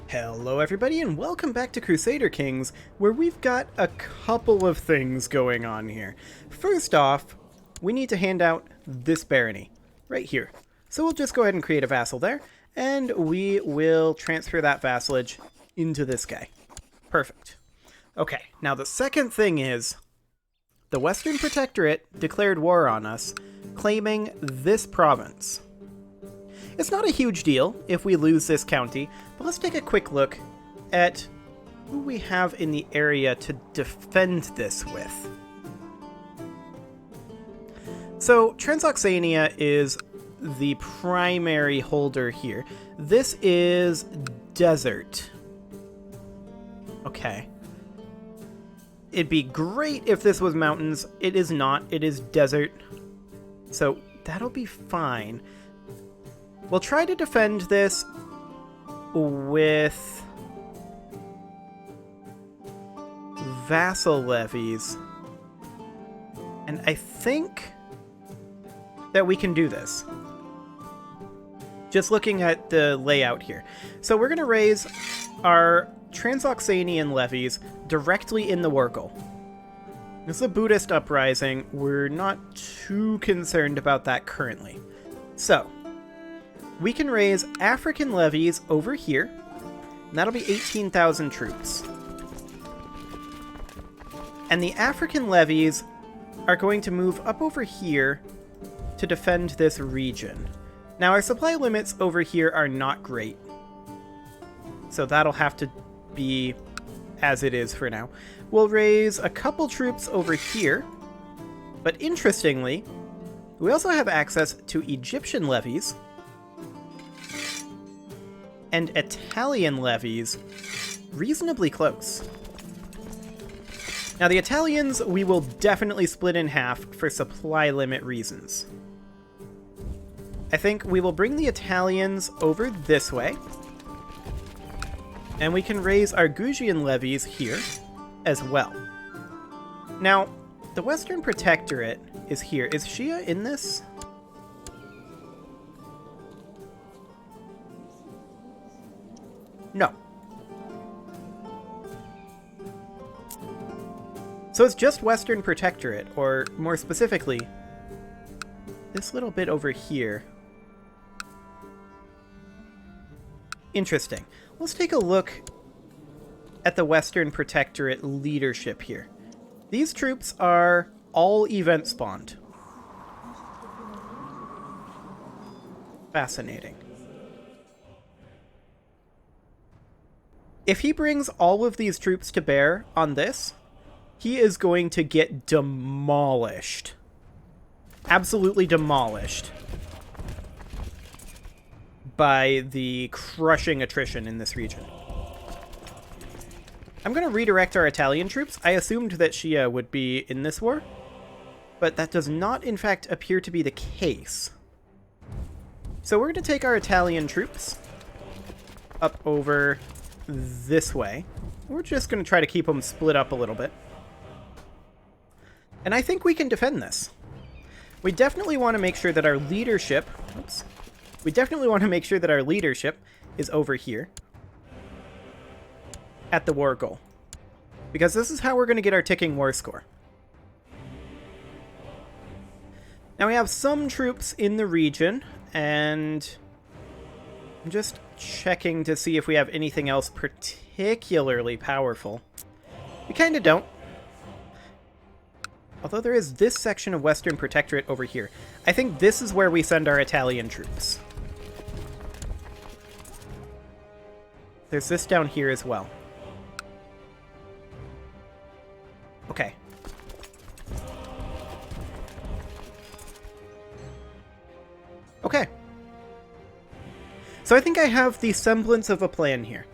Hello everybody and welcome back to Crusader Kings, where we've got a couple of things going on here. First off, we need to hand out this barony, right here. So we'll just go ahead and create a vassal there, and we will transfer that vassalage into this guy. Perfect. Okay, now the second thing is, the Western Protectorate declared war on us, claiming this province. It's not a huge deal if we lose this county, but let's take a quick look at who we have in the area to defend this with. So, Transoxania is the primary holder here. This is desert. Okay. It'd be great if this was mountains. It is not. It is desert. So, that'll be fine. We'll try to defend this with vassal levies, and I think that we can do this. Just looking at the layout here. So we're going to raise our Transoxanian levies directly in the Wargle. This is a Buddhist uprising. We're not too concerned about that currently. So we can raise African levies over here, and that'll be 18,000 troops. And the African levies are going to move up over here to defend this region. Now, our supply limits over here are not great, so that'll have to be as it is for now. We'll raise a couple troops over here, but interestingly, we also have access to Egyptian levies and Italian levies reasonably close. Now the Italians we will definitely split in half for supply limit reasons. I think we will bring the Italians over this way, and we can raise our Gujian levies here as well. Now, the Western Protectorate is here. Is Shia in this? No. So it's just Western Protectorate, or more specifically, this little bit over here. Interesting. Let's take a look at the Western Protectorate leadership here. These troops are all event spawned. Fascinating. If he brings all of these troops to bear on this, he is going to get demolished. Absolutely demolished by the crushing attrition in this region. I'm going to redirect our Italian troops. I assumed that Shia would be in this war, but that does not, in fact, appear to be the case. So we're going to take our Italian troops up over this way. We're just going to try to keep them split up a little bit. And I think we can defend this. We definitely want to make sure that our leadership... Oops. We definitely want to make sure that our leadership is over here at the war goal, because this is how we're going to get our ticking war score. Now we have some troops in the region, and I'm just checking to see if we have anything else particularly powerful. We kind of don't. Although there is this section of Western Protectorate over here. I think this is where we send our Italian troops. There's this down here as well. Okay. Okay. So I think I have the semblance of a plan here.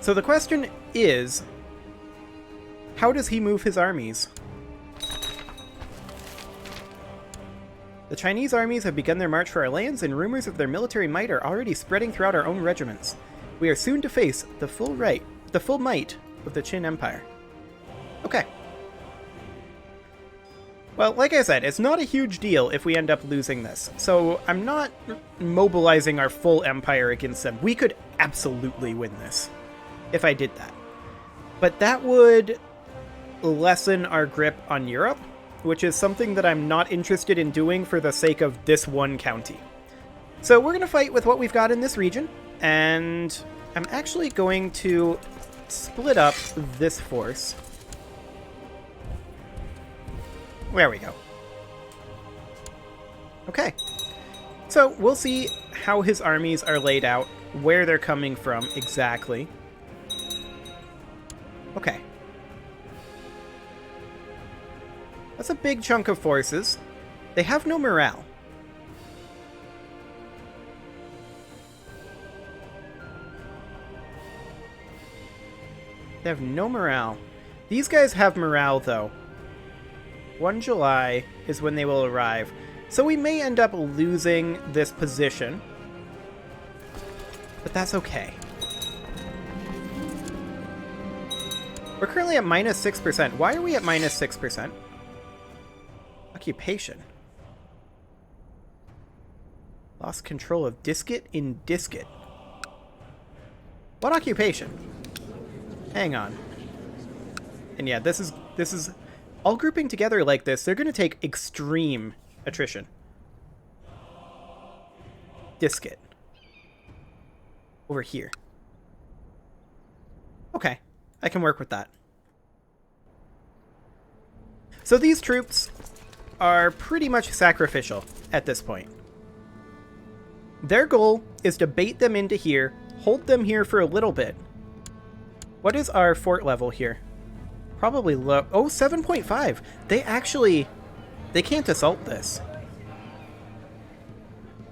So the question is, how does he move his armies? The Chinese armies have begun their march for our lands, and rumors of their military might are already spreading throughout our own regiments. We are soon to face the full might of the Qin Empire. Okay. Well, like I said, it's not a huge deal if we end up losing this, so I'm not mobilizing our full empire against them. We could absolutely win this if I did that. But that would lessen our grip on Europe, which is something that I'm not interested in doing for the sake of this one county. So we're going to fight with what we've got in this region, and I'm actually going to split up this force. There we go. Okay. So we'll see how his armies are laid out, where they're coming from exactly. Okay. That's a big chunk of forces. They have no morale. They have no morale. These guys have morale, though. 1 July is when they will arrive. So we may end up losing this position. But that's okay. We're currently at minus 6%. Why are we at minus 6%? Occupation. Lost control of Disket in Disket. What occupation? Hang on. And yeah, this is all grouping together like this, they're going to take extreme attrition. Disket. Over here. Okay, I can work with that. So these troops are pretty much sacrificial at this point. Their goal is to bait them into here, hold them here for a little bit. What is our fort level here? Probably low. Oh, 7.5. They can't assault this.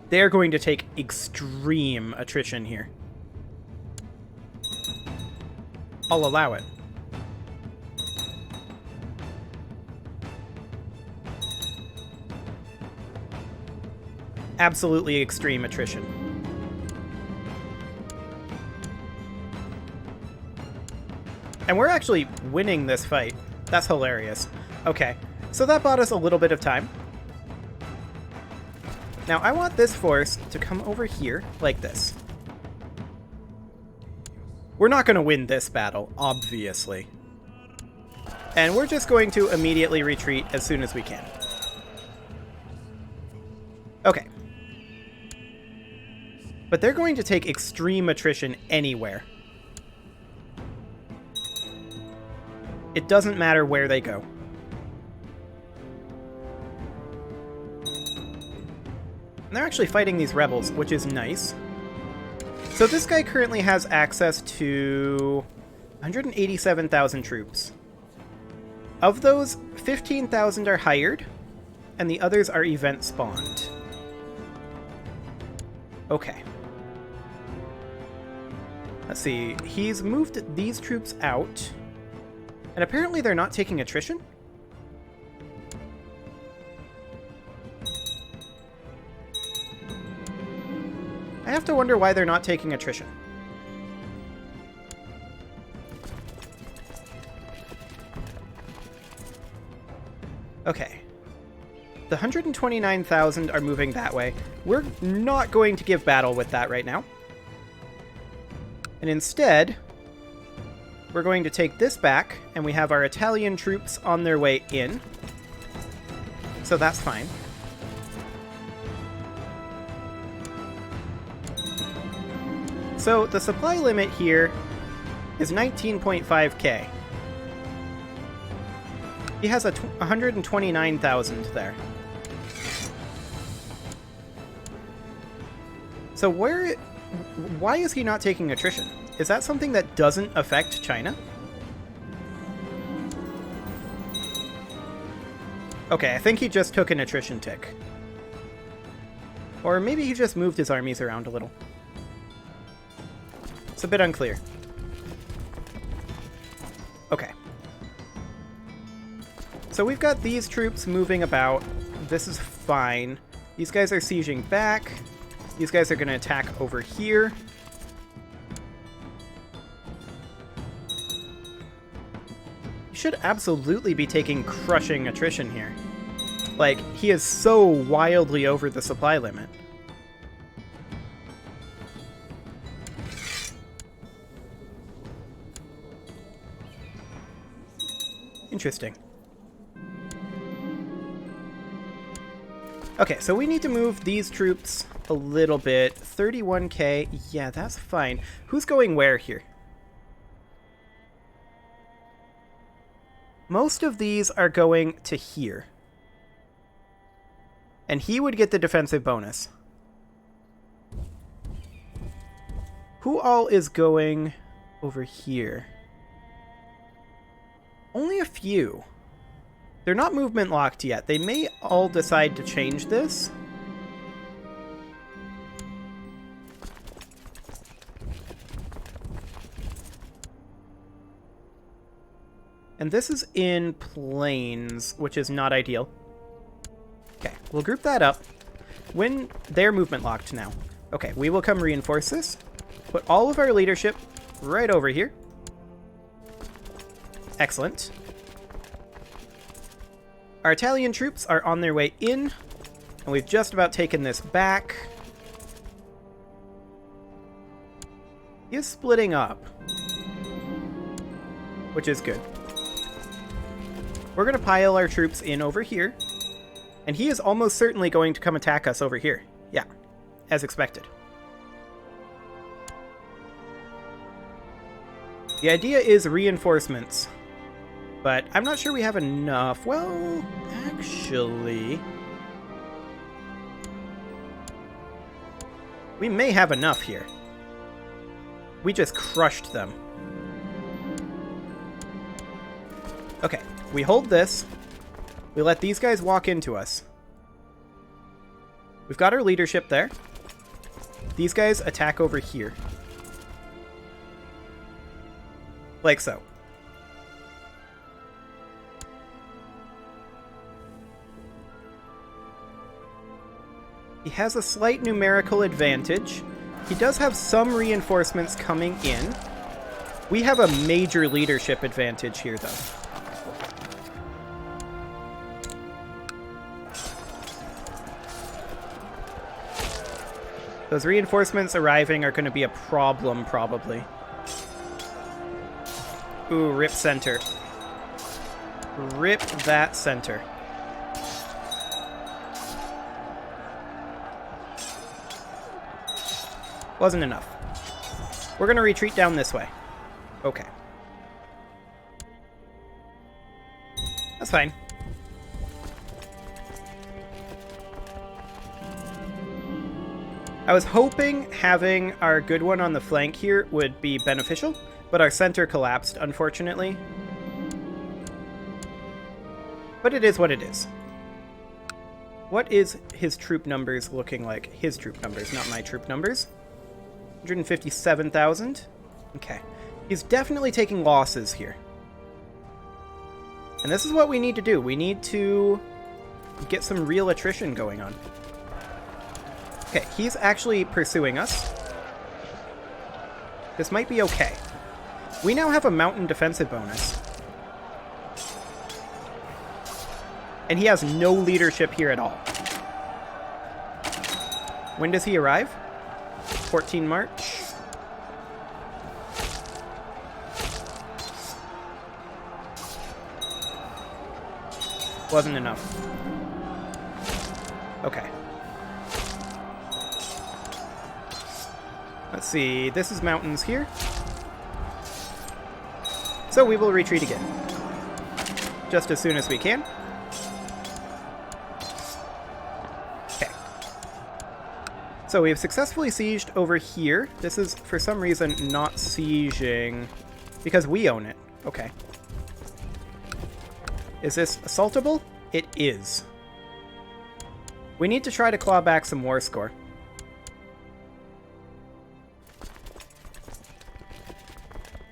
They're going to take extreme attrition here. I'll allow it. Absolutely extreme attrition. And we're actually winning this fight. That's hilarious. Okay, so that bought us a little bit of time. Now I want this force to come over here like this. We're not going to win this battle, obviously. And we're just going to immediately retreat as soon as we can. Okay. But they're going to take extreme attrition anywhere. It doesn't matter where they go. And they're actually fighting these rebels, which is nice. So this guy currently has access to 187,000 troops. Of those, 15,000 are hired, and the others are event spawned. Okay. Let's see. He's moved these troops out. And apparently they're not taking attrition? I have to wonder why they're not taking attrition. Okay. The 129,000 are moving that way. We're not going to give battle with that right now. And instead, we're going to take this back, and we have our Italian troops on their way in. So that's fine. So the supply limit here is 19.5k. He has 129,000 there. So why is he not taking attrition? Is that something that doesn't affect China? Okay, I think he just took an attrition tick. Or maybe he just moved his armies around a little. It's a bit unclear. Okay. So we've got these troops moving about. This is fine. These guys are sieging back. These guys are going to attack over here. Should absolutely be taking crushing attrition here. Like, he is so wildly over the supply limit. Interesting. Okay, so we need to move these troops a little bit. 31k. Yeah, that's fine. Who's going where here? Most of these are going to here. And he would get the defensive bonus. Who all is going over here? Only a few. They're not movement locked yet. They may all decide to change this. And this is in plains, which is not ideal. Okay, we'll group that up. When they're movement locked now. Okay, we will come reinforce this. Put all of our leadership right over here. Excellent. Our Italian troops are on their way in, and we've just about taken this back. He is splitting up, which is good. We're going to pile our troops in over here, and he is almost certainly going to come attack us over here. Yeah, as expected. The idea is reinforcements. But I'm not sure we have enough. Well, actually, we may have enough here. We just crushed them. Okay, we hold this. We let these guys walk into us. We've got our leadership there. These guys attack over here. Like so. He has a slight numerical advantage. He does have some reinforcements coming in. We have a major leadership advantage here, though. Those reinforcements arriving are going to be a problem, probably. Ooh, rip center. Rip that center. Wasn't enough. We're going to retreat down this way. Okay. That's fine. I was hoping having our good one on the flank here would be beneficial, but our center collapsed, unfortunately. But it is what it is. What is his troop numbers looking like? His troop numbers, not my troop numbers. 157,000. Okay. He's definitely taking losses here. And this is what we need to do. We need to get some real attrition going on. Okay, he's actually pursuing us. This might be okay. We now have a mountain defensive bonus. And he has no leadership here at all. When does he arrive? 14 March. Wasn't enough. Okay. Let's see. This is mountains here. So we will retreat again. Just as soon as we can. So we have successfully sieged over here. This is, for some reason, not sieging because we own it. Okay. Is this assaultable? It is. We need to try to claw back some war score.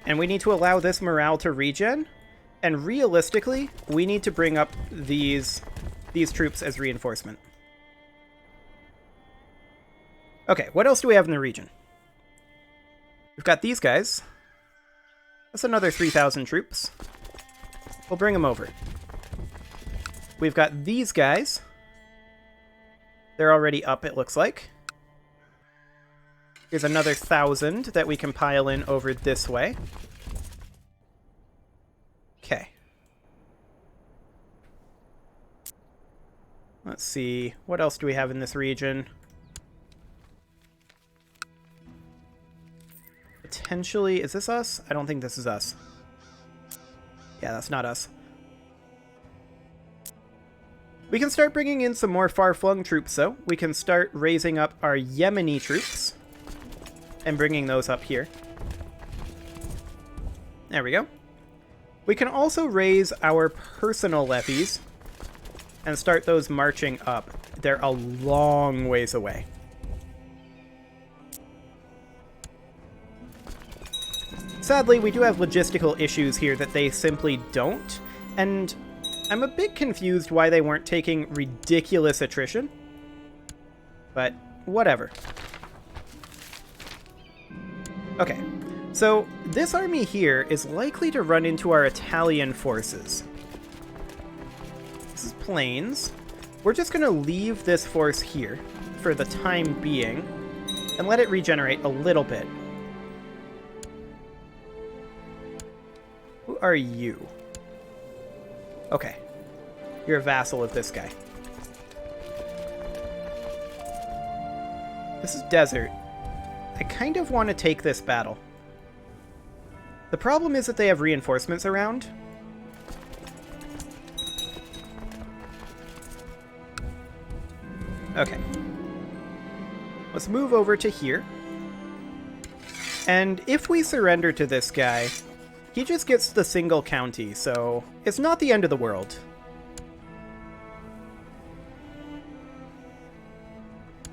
And we need to allow this morale to regen. And realistically, we need to bring up these troops as reinforcement. Okay, what else do we have in the region? We've got these guys. That's another 3,000 troops. We'll bring them over. We've got these guys. They're already up, it looks like. Here's another 1,000 that we can pile in over this way. Okay. Let's see. What else do we have in this region? Potentially... Is this us? I don't think this is us. Yeah, that's not us. We can start bringing in some more far-flung troops, though. We can start raising up our Yemeni troops and bringing those up here. There we go. We can also raise our personal levies and start those marching up. They're a long ways away. Sadly, we do have logistical issues here that they simply don't, and I'm a bit confused why they weren't taking ridiculous attrition, but whatever. Okay, so this army here is likely to run into our Italian forces. This is plains. We're just going to leave this force here for the time being and let it regenerate a little bit. Who are you? Okay. You're a vassal of this guy. This is desert. I kind of want to take this battle. The problem is that they have reinforcements around. Okay. Let's move over to here. And if we surrender to this guy, he just gets the single county, so it's not the end of the world.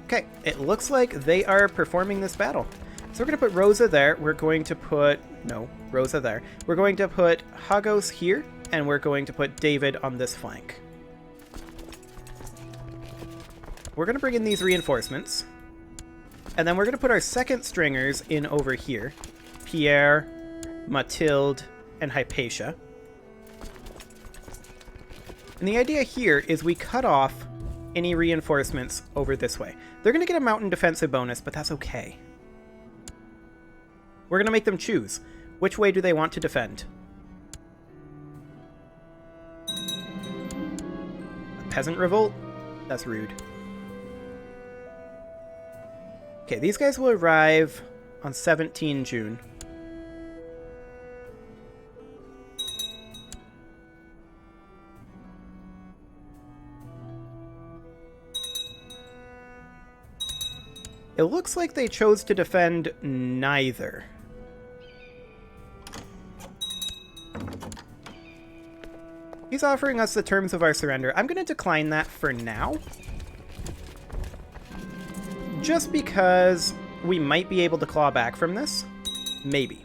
Okay, it looks like they are performing this battle. So we're going to put Rosa there. We're going to put... No, Rosa there. We're going to put Hagos here, and we're going to put David on this flank. We're going to bring in these reinforcements. And then we're going to put our second stringers in over here. Pierre, Mathilde, and Hypatia. And the idea here is we cut off any reinforcements over this way. They're going to get a mountain defensive bonus, but that's okay. We're going to make them choose. Which way do they want to defend? A peasant revolt? That's rude. Okay, these guys will arrive on 17 June. It looks like they chose to defend neither. He's offering us the terms of our surrender. I'm going to decline that for now. Just because we might be able to claw back from this. Maybe.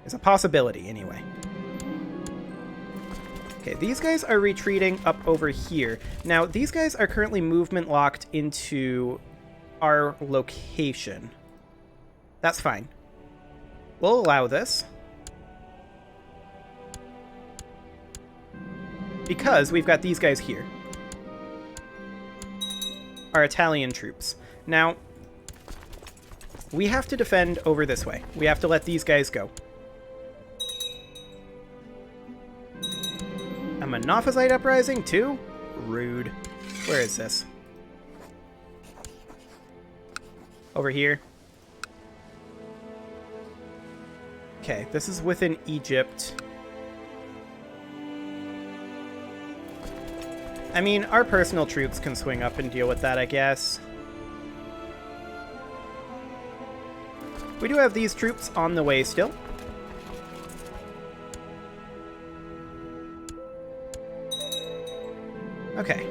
There's a possibility, anyway. Okay, these guys are retreating up over here. Now, these guys are currently movement locked into our location. That's fine. We'll allow this. Because we've got these guys here. Our Italian troops. Now, we have to defend over this way. We have to let these guys go. A Monophysite uprising too? Rude. Where is this? Over here. Okay, this is within Egypt. I mean, our personal troops can swing up and deal with that, I guess. We do have these troops on the way still. Okay.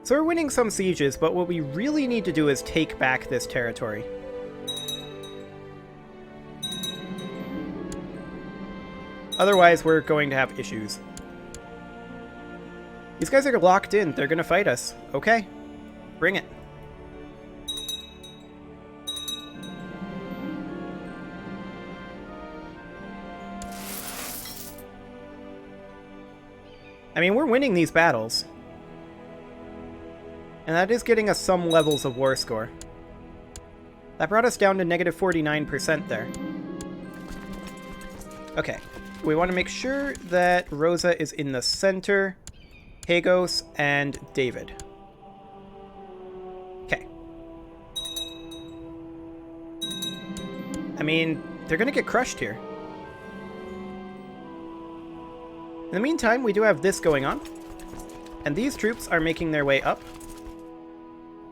So we're winning some sieges, but what we really need to do is take back this territory. Otherwise, we're going to have issues. These guys are locked in. They're going to fight us. Okay. Bring it. I mean, we're winning these battles. And that is getting us some levels of war score. That brought us down to negative 49% there. Okay. We want to make sure that Rosa is in the center, Hagos, and David. Okay. I mean, they're going to get crushed here. In the meantime, we do have this going on. And these troops are making their way up.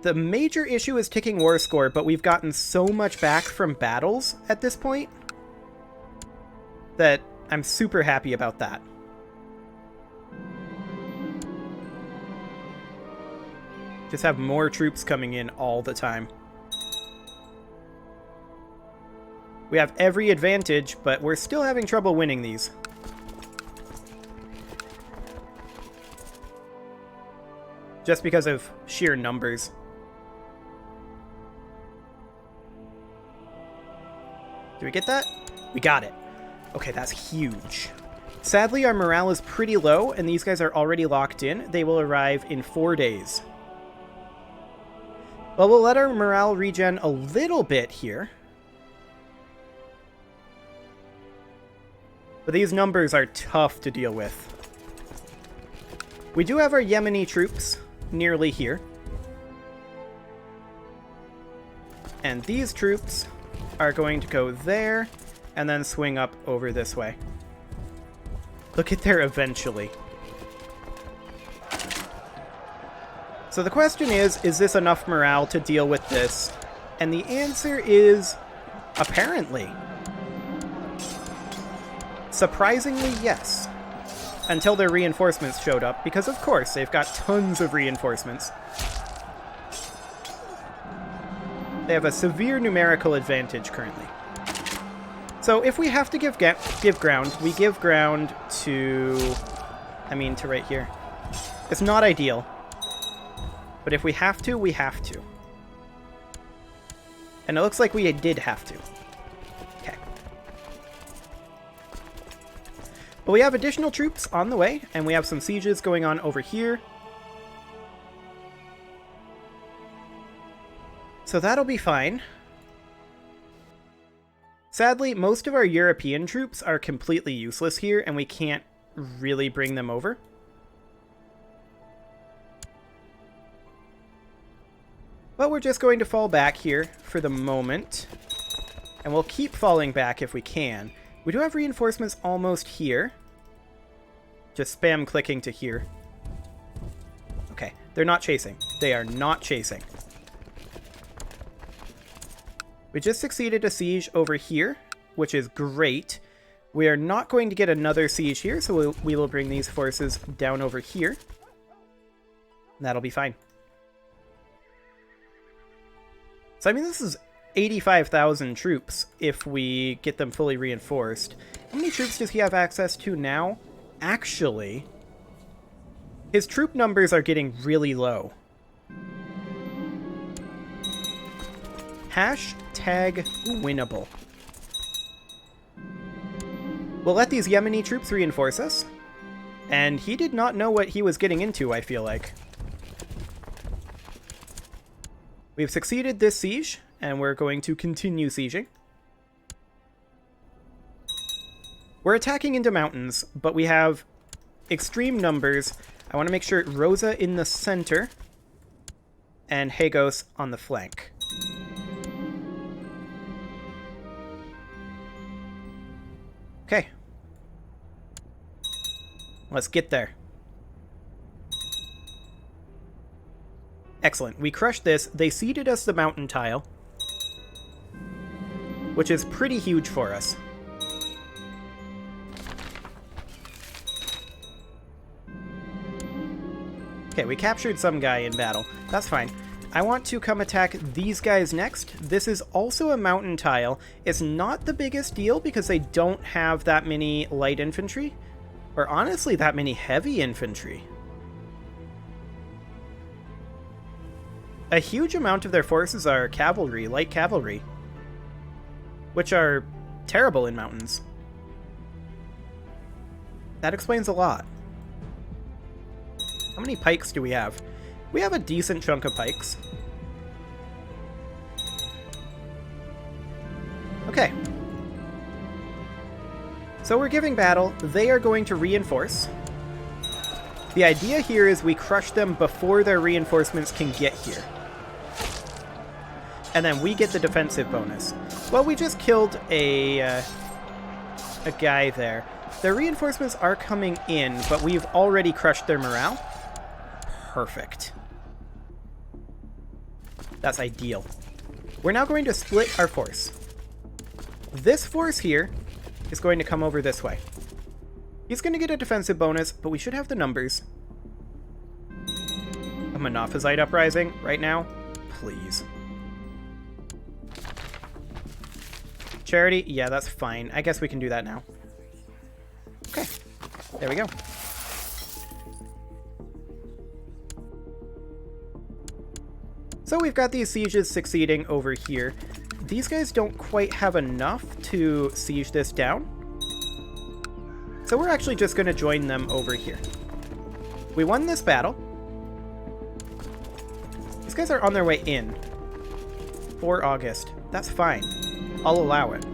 The major issue is ticking war score, but we've gotten so much back from battles at this point that I'm super happy about that. Just have more troops coming in all the time. We have every advantage, but we're still having trouble winning these. Just because of sheer numbers. Do we get that? We got it. Okay, that's huge. Sadly, our morale is pretty low, and these guys are already locked in. They will arrive in 4 days. Well, we'll let our morale regen a little bit here. But these numbers are tough to deal with. We do have our Yemeni troops nearly here. And these troops are going to go there and then swing up over this way. They'll get there eventually. So the question is this enough morale to deal with this? And the answer is apparently. Surprisingly, yes. Until their reinforcements showed up, because of course they've got tons of reinforcements. They have a severe numerical advantage currently. So if we have to give ground, we give ground to... to right here. It's not ideal. But if we have to, we have to. And it looks like we did have to. Okay. But we have additional troops on the way, and we have some sieges going on over here. So that'll be fine. Sadly, most of our European troops are completely useless here, and we can't really bring them over. But we're just going to fall back here for the moment. And we'll keep falling back if we can. We do have reinforcements almost here. Just spam clicking to here. Okay, they're not chasing. They are not chasing. We just succeeded a siege over here, which is great. We are not going to get another siege here, so we will bring these forces down over here. That'll be fine. So, I mean, this is 85,000 troops if we get them fully reinforced. How many troops does he have access to now? Actually, his troop numbers are getting really low. Hashtag winnable. We'll let these Yemeni troops reinforce us. And he did not know what he was getting into, I feel like. We've succeeded this siege, and we're going to continue sieging. We're attacking into mountains, but we have extreme numbers. I want to make sure Rosa in the center and Hagos on the flank. Okay. Let's get there. Excellent. We crushed this. They ceded us the mountain tile, which is pretty huge for us. Okay, we captured some guy in battle. That's fine. I want to come attack these guys next. This is also a mountain tile. It's not the biggest deal because they don't have that many light infantry, or honestly that many heavy infantry. A huge amount of their forces are cavalry, light cavalry, which are terrible in mountains. That explains a lot. How many pikes do we have? We have a decent chunk of pikes. Okay. So we're giving battle. They are going to reinforce. The idea here is we crush them before their reinforcements can get here. And then we get the defensive bonus. Well, we just killed a guy there. Their reinforcements are coming in, but we've already crushed their morale. Perfect. That's ideal. We're now going to split our force. This force here is going to come over this way. He's going to get a defensive bonus, but we should have the numbers. A Monophysite uprising right now? Please. Charity? Yeah, that's fine. I guess we can do that now. Okay. There we go. So we've got these sieges succeeding over here. These guys don't quite have enough to siege this down. So we're actually just going to join them over here. We won this battle. These guys are on their way in. For August. That's fine. I'll allow it.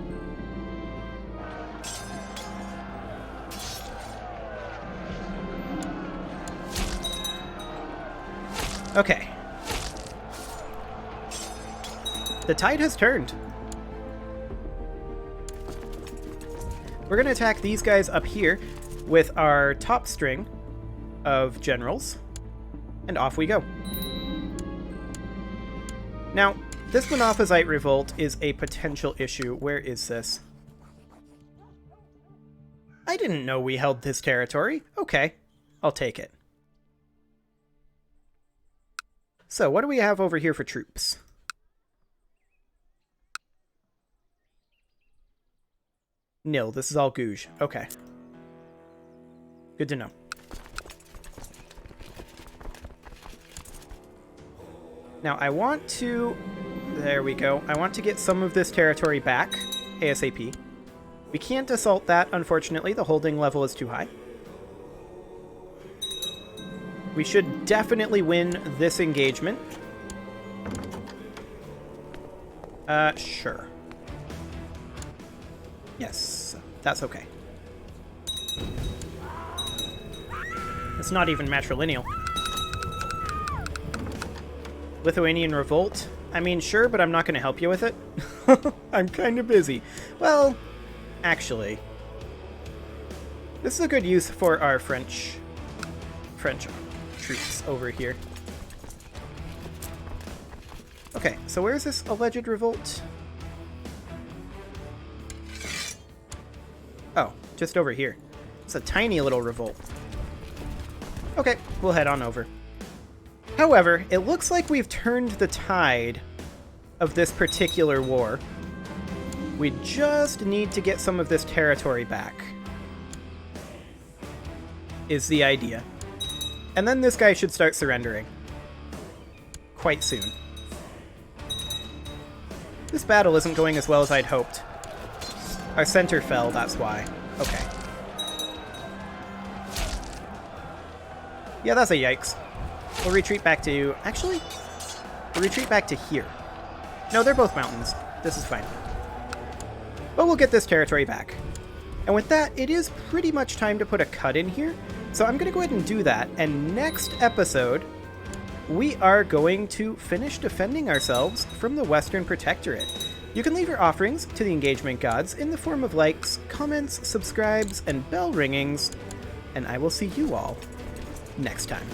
Okay. The tide has turned. We're going to attack these guys up here with our top string of generals. And off we go. Now, this Monophysite revolt is a potential issue. Where is this? I didn't know we held this territory. Okay, I'll take it. So, what do we have over here for troops? Nil. This is all Gouge. Okay. Good to know. Now, I want to... There we go. I want to get some of this territory back, ASAP. We can't assault that, unfortunately. The holding level is too high. We should definitely win this engagement. Sure. Yes, that's okay. It's not even matrilineal. Lithuanian revolt? I mean, sure, but I'm not going to help you with it. I'm kind of busy. Well, actually, this is a good use for our French troops over here. Okay, so where's this alleged revolt? Oh, just over here. It's a tiny little revolt. Okay, we'll head on over. However, it looks like we've turned the tide of this particular war. We just need to get some of this territory back, is the idea. And then this guy should start surrendering. Quite soon. This battle isn't going as well as I'd hoped. Our center fell, that's why. Okay. Yeah, that's a yikes. We'll retreat back to... Actually, we'll retreat back to here. No, they're both mountains. This is fine. But we'll get this territory back. And with that, it is pretty much time to put a cut in here. So I'm going to go ahead and do that. And next episode, we are going to finish defending ourselves from the Western Protectorate. You can leave your offerings to the engagement gods in the form of likes, comments, subscribes, and bell ringings. And I will see you all next time.